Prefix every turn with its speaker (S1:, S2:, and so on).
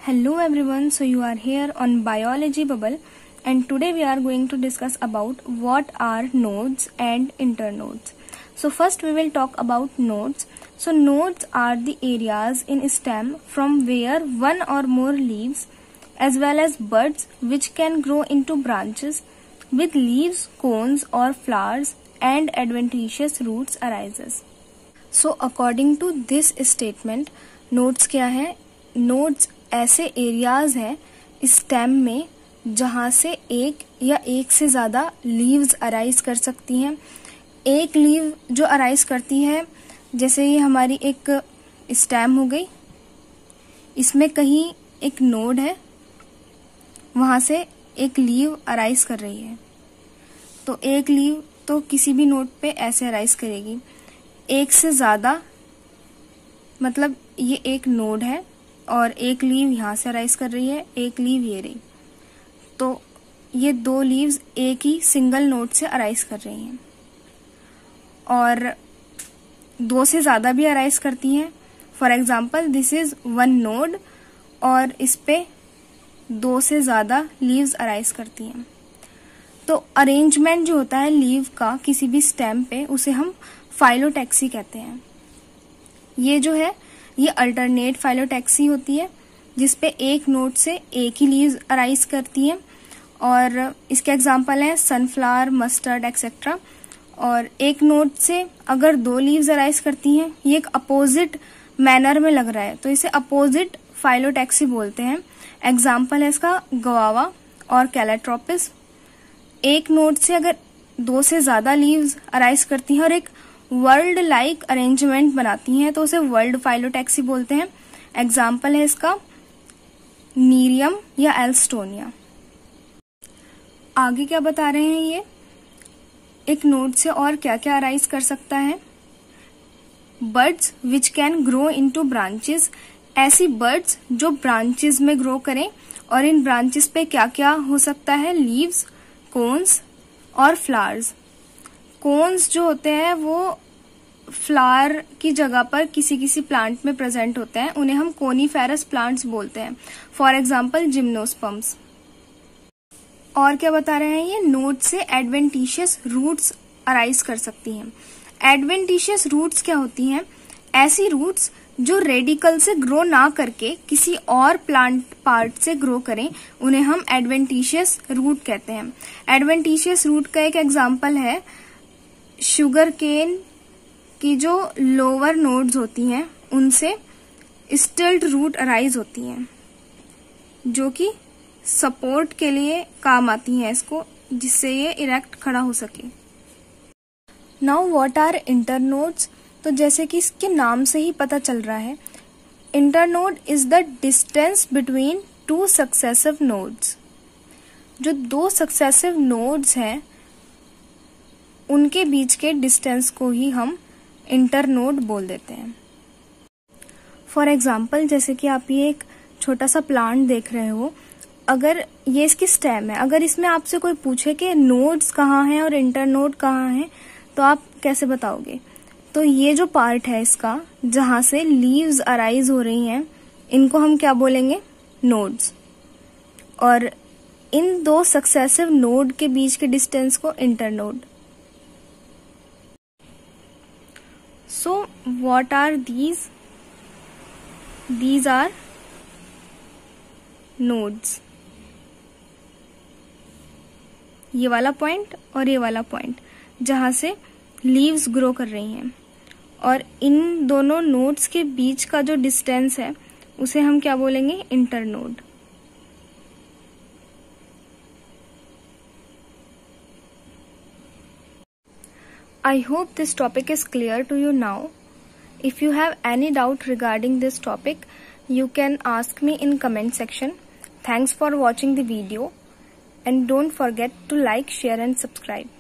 S1: Hello everyone, so you are here on Biology Bubble and today we are going to discuss about what are nodes and internodes. So first we will talk about nodes. So nodes are the areas in stem from where one or more leaves as well as buds which can grow into branches with leaves, cones or flowers and adventitious roots arises. So according to this statement, nodes क्या है? Nodes ऐसे areas हैं stem में जहाँ से एक या एक से ज़्यादा लीव्स अराइज कर सकती हैं। एक लीव जो अराइज करती है, जैसे ये हमारी एक स्टेम हो गई, इसमें कहीं एक नोड है, वहाँ से एक लीव अराइज कर रही है। तो एक लीव तो किसी भी नोड पे ऐसे अराइज करेगी। एक से ज़्यादा मतलब ये एक नोड है और एक लीव यहाँ से अराइज कर रही है, एक लीव ये रही, तो ये दो लीव्स एक ही सिंगल नोड से अराइज कर रही हैं। और दो से ज़्यादा भी अराइज करती हैं। For example this is one node और इस पे दो से ज़्यादा लीव्स अराइज करती हैं। तो अरेंजमेंट जो होता है लीव का किसी भी स्टेम पे, उसे हम फाइलोटैक्सी कहते हैं। ये जो है ये अल्टरनेट फाइलोटैक्सी होती है जिसपे एक नोड से एक ही लीव्स अराइज करती हैं और इसके एग्जांपल हैं सनफ्लावर, मस्टर्ड एक्सेट्रा। और एक नोड से अगर दो लीव्स अराइज करती हैं, ये एक अपोजिट मैनर में लग रहा है तो इसे अपोजिट फाइलोटैक्सी बोलते हैं। एग्जांपल है इसका गवावा और कैलाट्रोपिस। एक नोड से अगर दो से ज्यादा लीव्स अराइज करती हैं और एक वर्ल्ड लाइक अरेंजमेंट बनाती हैं तो उसे वर्ल्ड फाइलोटैक्सी बोलते हैं। एग्जाम्पल है इसका नीरियम या एल्स्टोनिया। आगे क्या बता रहे हैं ये, एक नोड से और क्या क्या अराइज कर सकता है। Birds which can grow into branches, ऐसी बर्ड्स जो ब्रांचेस में ग्रो करें। और इन ब्रांचेस पे क्या क्या हो सकता है, लीव्स, कोन्स और फ्लावर्स। कोन्स जो होते हैं वो फ्लावर की जगह पर किसी किसी प्लांट में प्रेजेंट होते हैं, उन्हें हम कोनीफेरस प्लांट्स बोलते हैं। For example gymnosperms. और क्या बता रहे हैं ये, नोड से एडवेंटिशियस रूट्स अराइज कर सकती हैं। एडवेंटिशियस रूट्स क्या होती हैं, ऐसी रूट्स जो रेडिकल से ग्रो ना करके किसी और प्लांट पार्ट से ग्रो करें, उन्हें हम एडवेंटिशियस रूट कहते हैं। एडवेंटिशियस रूट का एक एग्जांपल है शुगर केन की जो लोअर नोड्स होती हैं उनसे स्टिल्ट रूट अराइज होती हैं जो कि सपोर्ट के लिए काम आती हैं इसको, जिससे ये इरेक्ट खड़ा हो सके। नाउ व्हाट आर इंटरनोड्स, तो जैसे कि इसके नाम से ही पता चल रहा है, internode is the distance between two successive nodes. जो दो सक्सेसिव नोड्स हैं उनके बीच के डिस्टेंस को ही हम इंटरनोड बोल देते हैं। फॉर एग्जाम्पल जैसे कि आप ये एक छोटा सा प्लांट देख रहे हो, अगर ये इसकी स्टेम है, अगर इसमें आपसे कोई पूछे कि नोड्स कहाँ हैं और इंटरनोड कहाँ हैं, तो आप कैसे बताओगे। तो ये जो पार्ट है इसका जहाँ से लीव्स अराइज हो रही हैं, इनको हम क्या बोलेंगे, नोड्स। और इन दो सक्सेसिव नोड के बीच के डिस्टेंस को internode. So what are these? These are nodes. ये वाला पॉइंट और ये वाला पॉइंट जहाँ से लीव्स ग्रो कर रही हैं, और इन दोनों नोड्स के बीच का जो डिस्टेंस है उसे हम क्या बोलेंगे, internode. I hope this topic is clear to you now. If you have any doubt regarding this topic, you can ask me in comment section. Thanks for watching the video and don't forget to like, share and subscribe.